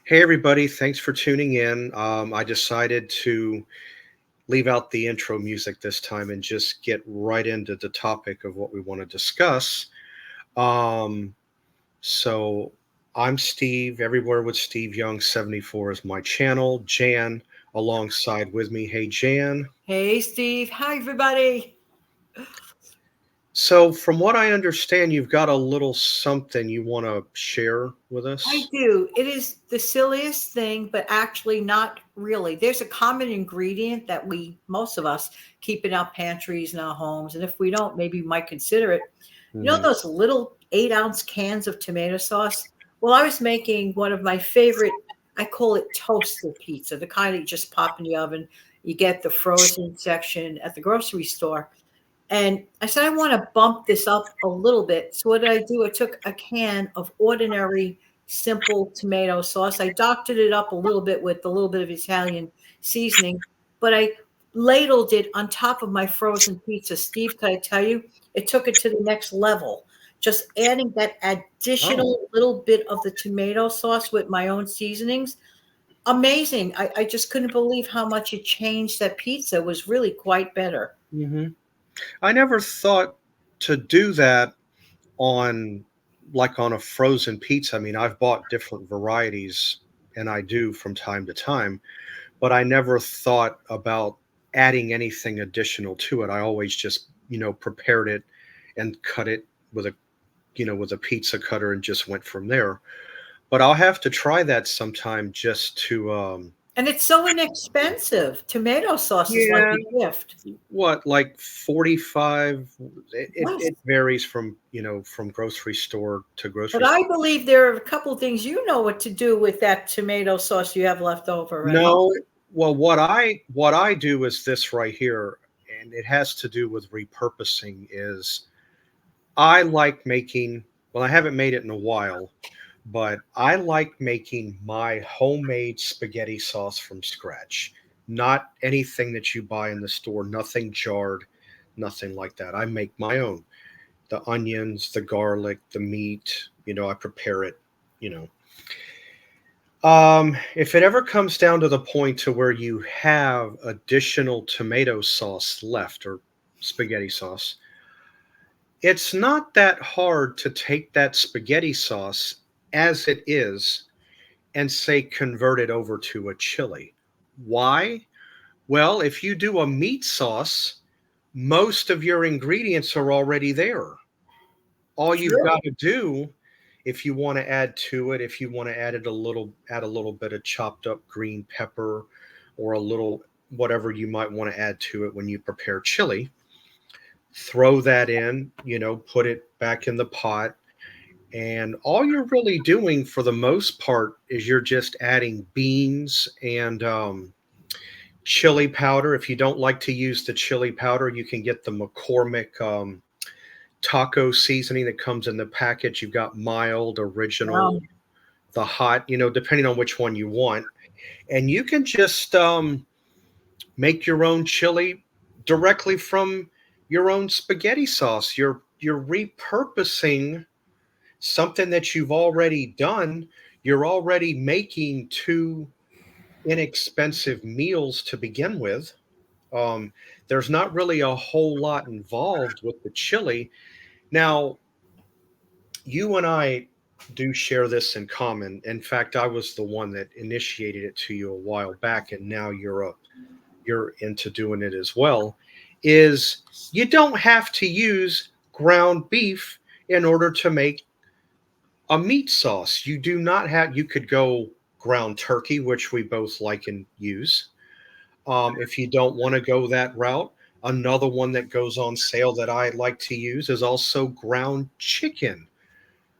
Hey, everybody. Thanks for tuning in. I decided to leave out the intro music this time and just get right into the topic of what we want to discuss. Um, so, I'm Steve, everywhere with Steve Young 74 is my channel. Jan alongside with me. Hey, Jan. Hey, Steve. Hi, everybody. So, from what I understand, you've got a little something you want to share with I us. do. It is the silliest thing, but actually not really. There's a common ingredient that most of us, keep in our pantries in our homes. And if we don't, maybe we might consider it. You know Hmm. those little 8-ounce cans of tomato sauce? Well, I was making one of my favorite, I call it toasted pizza, the kind that you just pop in the oven. You get the frozen section at the grocery store. And I said, I want to bump this up a little bit. So what did I do? I took a can of ordinary, simple tomato sauce. I doctored it up a little bit with a little bit of Italian seasoning, but I ladled it on top of my frozen pizza. Steve, can I tell you, it took it to the next level. Just adding that Oh, additional little bit of the tomato sauce with my own seasonings. Amazing. I just couldn't believe how much it changed that pizza. It was really quite better. hmm. I never thought to do that on on a frozen pizza. I mean, I've bought different varieties and I do from time to time, but I never thought about adding anything additional to it. I always just, prepared it and cut it with with a pizza cutter and just went from there. But I'll have to try that sometime just to And it's so inexpensive. Tomato sauce is like yeah, a gift. what, like 45. Yes. It varies from, from grocery store to But grocery I store. believe there are a couple of things you know what to do with that tomato sauce you have left over, right? No, well, what I do is this right here, and it has to do with repurposing. Is I like making. Well, I haven't made it in a while, but I like making my homemade spaghetti sauce from scratch. Not anything that you buy in the store. Nothing jarred. Nothing like that. I make my own. The onions, the garlic, the meat. I prepare it. You know, if it ever comes down to the point to where you have additional tomato sauce left or spaghetti sauce, it's not that hard to take that spaghetti sauce as it is and say convert it over to a chili. Why? Well, if you do a meat sauce, most of your ingredients are already there. All you've True. got to do, if you want to add to it, if you want to add a little bit of chopped up green pepper or a little whatever you might want to add to it when you prepare chili, throw that in, put it back in the pot. And all you're really doing for the most part is you're just adding beans and chili powder. If you don't like to use the chili powder, you can get the McCormick taco seasoning that comes in the package. You've got mild, original, Yum. the hot, depending on which one you want. And you can just make your own chili directly from your own spaghetti sauce. You're repurposing something that you've already done. You're already making two inexpensive meals to begin with. Um, there's not really a whole lot involved with the chili. Now, you and I do share this in common. In fact, I was the one that initiated it to you a while back, and now you're into doing it as well. Is you don't have to use ground beef in order to make a meat sauce. You do not have. You could go ground turkey, which we both like and use. If you don't want to go that route, another one that goes on sale that I like to use is also ground chicken.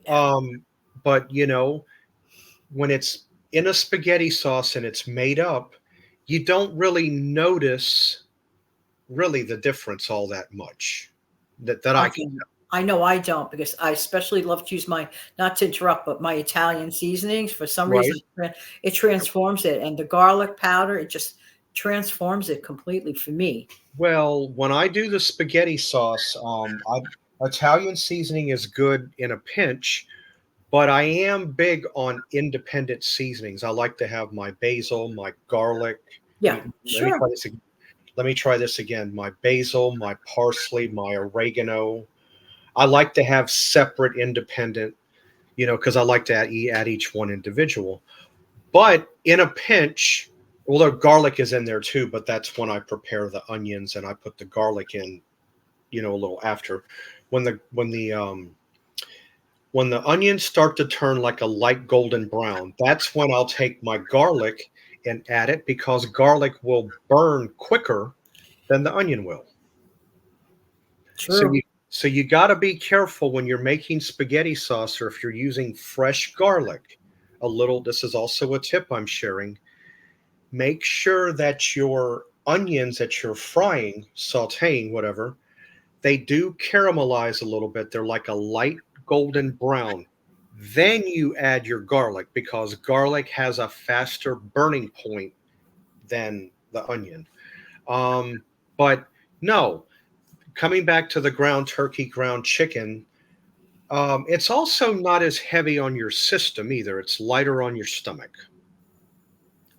Yeah. Um, but when it's in a spaghetti sauce and it's made up, you don't really notice really the difference all that much. That I can Okay. I know I don't because I especially love to use my, not to interrupt, but my Italian seasonings. For some right. reason, it transforms it. And the garlic powder, it just transforms it completely for me. Well, when I do the spaghetti sauce, Italian seasoning is good in a pinch, but I am big on independent seasonings. I like to have my basil, my garlic. Yeah, Let me sure. try this again. Let me try this again. My basil, my parsley, my oregano. I like to have separate, independent, because I like to add each one individual. But in a pinch, although garlic is in there too, but that's when I prepare the onions and I put the garlic in, a little after. When the onions start to turn like a light golden brown, that's when I'll take my garlic and add it because garlic will burn quicker than the onion will. So True. you got to be careful when you're making spaghetti sauce or if you're using fresh garlic. This is also a tip I'm sharing. Make sure that your onions that you're frying, sauteing, whatever, they do caramelize a little bit. They're like a light golden brown. Then you add your garlic because garlic has a faster burning point than the onion. But no, coming back to the ground turkey, ground chicken, it's also not as heavy on your system either. It's lighter on your stomach.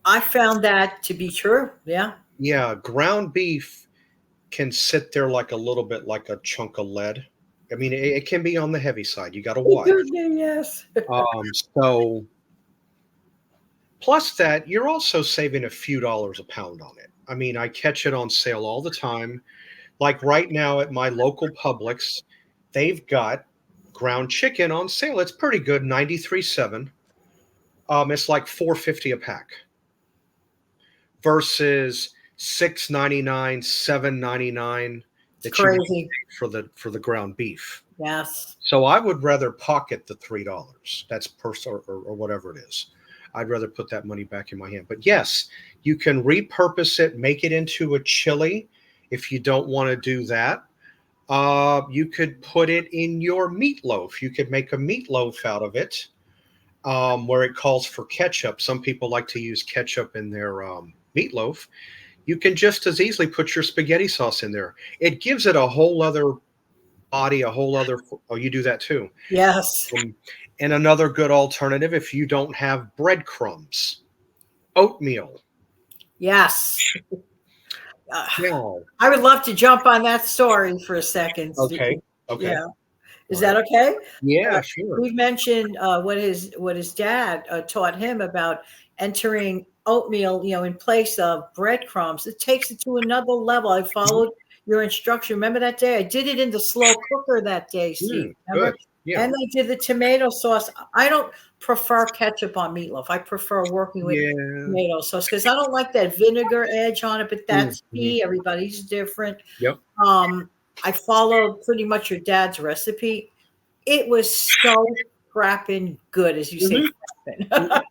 I found that to be true. Yeah. Yeah, ground beef can sit there like a little bit like a chunk of lead. I mean, it can be on the heavy side. You got to watch. Yes. So plus that, you're also saving a few dollars a pound on it. I mean, I catch it on sale all the time. Like right now at my local Publix, they've got ground chicken on sale. It's pretty good, 93.7. It's like 4.50 a pack versus 6.99, 7.99 It's that you would crazy. pay for the ground beef. Yes. So I would rather pocket the $3. That's or whatever it is. I'd rather put that money back in my hand. But yes, you can repurpose it, make it into a chili if you don't want to do that. You could put it in your meatloaf. You could make a meatloaf out of it, where it calls for ketchup. Some people like to use ketchup in their meatloaf. You can just as easily put your spaghetti sauce in there. It gives it a whole other body, a whole other. Oh, you do that too. Yes. And another good alternative if you don't have breadcrumbs, oatmeal. Yes. Uh, Yeah. I would love to jump on that story for a second. Okay. Okay. Yeah. All Is right. that okay? Yeah, sure. We've mentioned what his dad taught him about entering oatmeal, in place of breadcrumbs. It takes it to another level. I followed your instruction. Remember that day? I did it in the slow cooker that day, Steve. Good. Remember? Yeah. And I did the tomato sauce. I don't prefer ketchup on meatloaf. I prefer working with Yeah. tomato sauce because I don't like that vinegar edge on it. But that's Mm-hmm. me. Everybody's different. Yep. Um, I followed pretty much your dad's recipe. It was so crapping good, as you say, Hmm. crapping.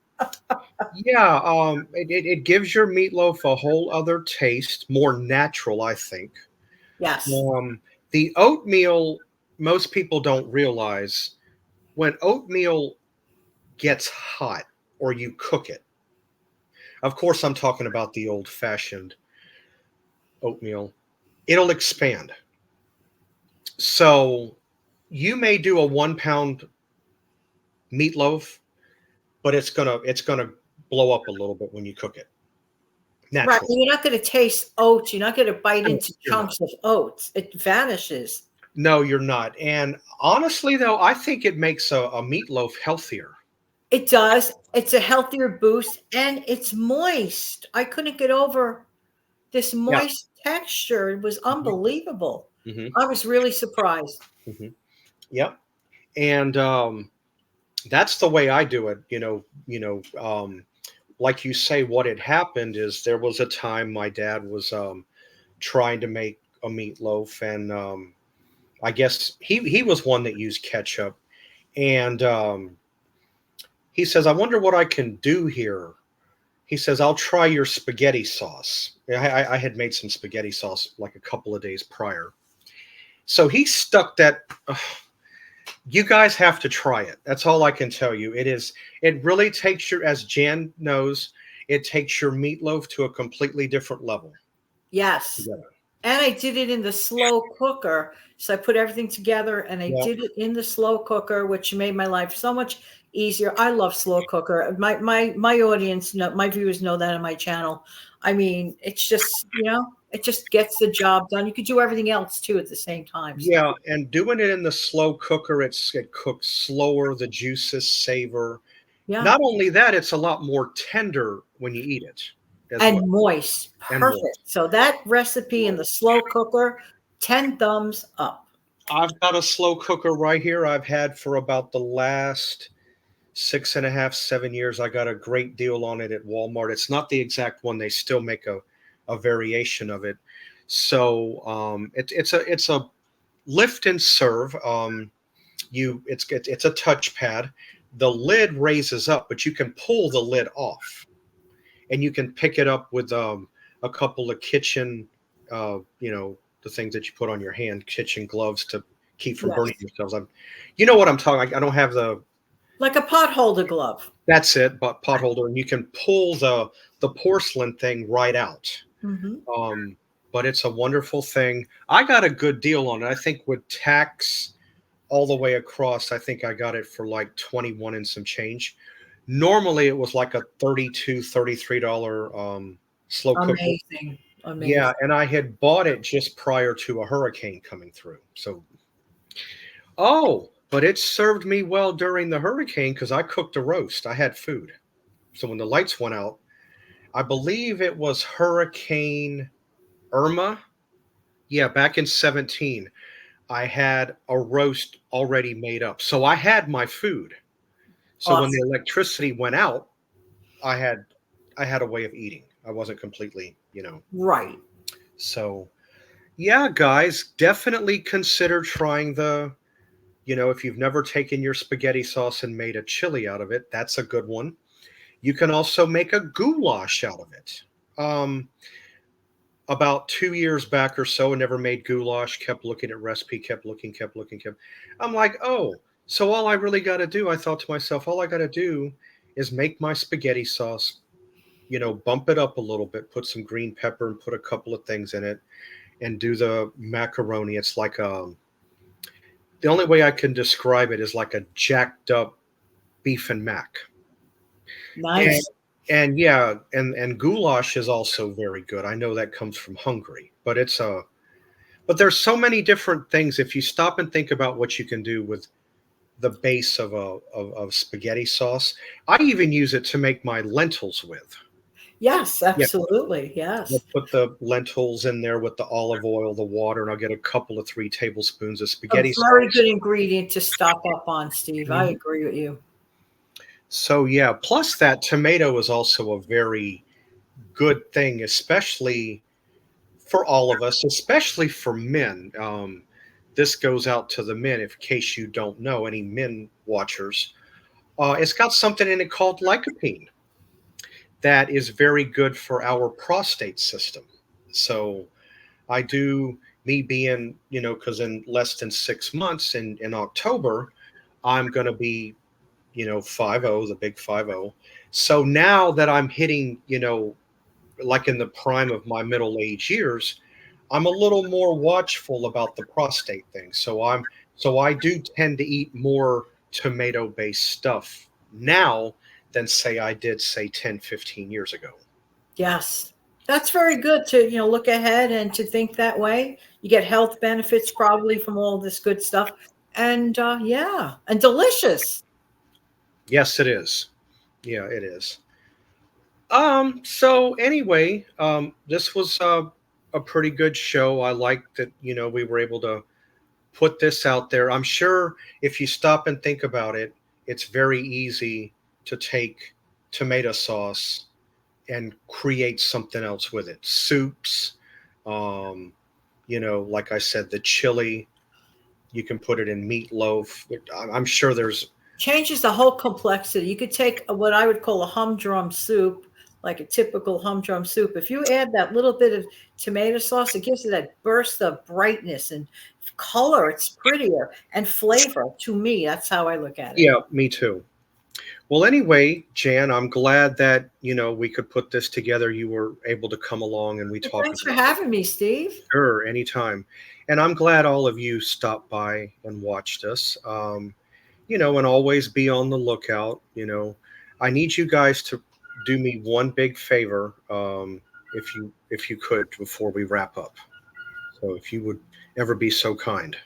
Yeah. It gives your meatloaf a whole other taste, more natural, I think. Yes. Um, the oatmeal, most people don't realize when oatmeal gets hot or you cook it. Of course, I'm talking about the old fashioned oatmeal. It'll expand. So you may do a 1 pound meatloaf, but it's gonna blow up a little bit when you cook it. Right. Naturally. You're not going to taste oats. You're not going to bite No, into you're not. chunks of oats. It vanishes. No, you're not. And honestly, though, I think it makes a meatloaf healthier. It does. It's a healthier boost and it's moist. I couldn't get over this Yeah. moist texture. It was Hmm. unbelievable. Hmm. I was really surprised. Hmm. Yep. And that's the way I do it. Like you say, what had happened is there was a time my dad was trying to make a meatloaf, and I guess he was one that used ketchup, and he says, "I wonder what I can do here." He says, "I'll try your spaghetti sauce." I had made some spaghetti sauce like a couple of days prior, so he stuck that. You guys have to try it. That's all I can tell you. It really takes as Jan knows, it takes your meatloaf to a completely different level Yes. together. And I did it in the slow cooker. So I put everything together and I Yeah. did it in the slow cooker, which made my life so much easier. I love slow cooker. My audience know, my viewers know that on my channel. I mean, it's just, it just gets the job done. You could do everything else too at the same time. So Yeah, and doing it in the slow cooker, it cooks slower, the juices savor. yeah. Not only that, it's a lot more tender when you eat it as well, And moist. and Perfect. moist. So that recipe in the slow cooker, 10 thumbs up. I've got a slow cooker right here I've had for about the last 6.5, 7 years. I got a great deal on it at Walmart. It's not the exact one. They still make a variation of it. So it's a lift and serve. It's a touchpad. The lid raises up, but you can pull the lid off, and you can pick it up with a couple of kitchen, the things that you put on your hand, kitchen gloves to keep from burning Yes. yourselves. You know what I'm talking. I don't have the. Like a pot holder glove. That's it, but pot holder, and you can pull the porcelain thing right out. Hmm. Um, but it's a wonderful thing. I got a good deal on it. I think with tax all the way across, I think I got it for like 21 and some change. Normally it was like a 32, $33 slow cooker. Amazing. Yeah, Amazing. and I had bought it just prior to a hurricane coming through. So, oh, but it served me well during the hurricane because I cooked a roast. I had food. So when the lights went out, I believe it was Hurricane Irma. Yeah, back in 17, I had a roast already made up. So I had my food. So when the Awesome. electricity went out, I had I had a way of eating. I wasn't completely. Right. So yeah, guys, definitely consider trying if you've never taken your spaghetti sauce and made a chili out of it, that's a good one. You can also make a goulash out of it. Um, about 2 years back or so, I never made goulash, kept looking at recipe, kept looking, kept looking, kept. I'm like, oh, so all I really got to do, I thought to myself, all I got to do is make my spaghetti sauce, bump it up a little bit, put some green pepper and put a couple of things in it and do the macaroni. It's like the only way I can describe it is like a jacked up beef and mac. And Nice. and yeah, and goulash is also very good. I know that comes from Hungary, but there's so many different things if you stop and think about what you can do with the base of spaghetti sauce. I even use it to make my lentils with. Yes, Yeah, absolutely. I'll Yes. put the lentils in there with the olive oil, the water, and I'll get a couple of 3 tablespoons of A spaghetti very sauce. good ingredient to stock up on, Steve. I Mhm. agree with you. So yeah, plus that tomato is also a very good thing, especially for all of us, especially for men. This goes out to the men, in case you don't know, any men watchers. It's got something in it called lycopene that is very good for our prostate system. So I do, me being, because in less than 6 months in October, I'm going to be, 50, the big 50. So now that I'm hitting, like in the prime of my middle age years, I'm a little more watchful about the prostate thing. So I do tend to eat more tomato based stuff now than say I did say 10, 15 years ago. Yes. That's very good to, look ahead and to think that way. You get health benefits probably from all this good stuff. And yeah, and delicious. Yes, it is. Yeah, it is. So anyway, this was a pretty good show. I like that, we were able to put this out there. I'm sure if you stop and think about it, it's very easy to take tomato sauce and create something else with it. Soups, um, like I said, the chili, you can put it in meatloaf. I'm sure there's, Changes the whole complexity. You could take what I would call a humdrum soup, like a typical humdrum soup. If you add that little bit of tomato sauce, it gives it that burst of brightness and color. It's prettier and flavor. To me, that's how I look at it. yeah, me too. Well, anyway, Jan, I'm glad that, we could put this together. You were able to come along and we Well, talk thanks for about it. having me, Steve. Sure, anytime. And I'm glad all of you stopped by and watched us. And always be on the lookout. I need you guys to do me one big favor, if you could, before we wrap up. So if you would ever be so kind.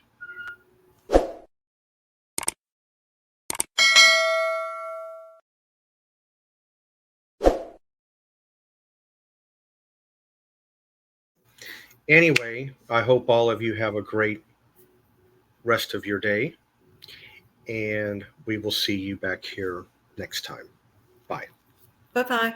Anyway, I hope all of you have a great rest of your day, and we will see you back here next time. Bye. Bye bye.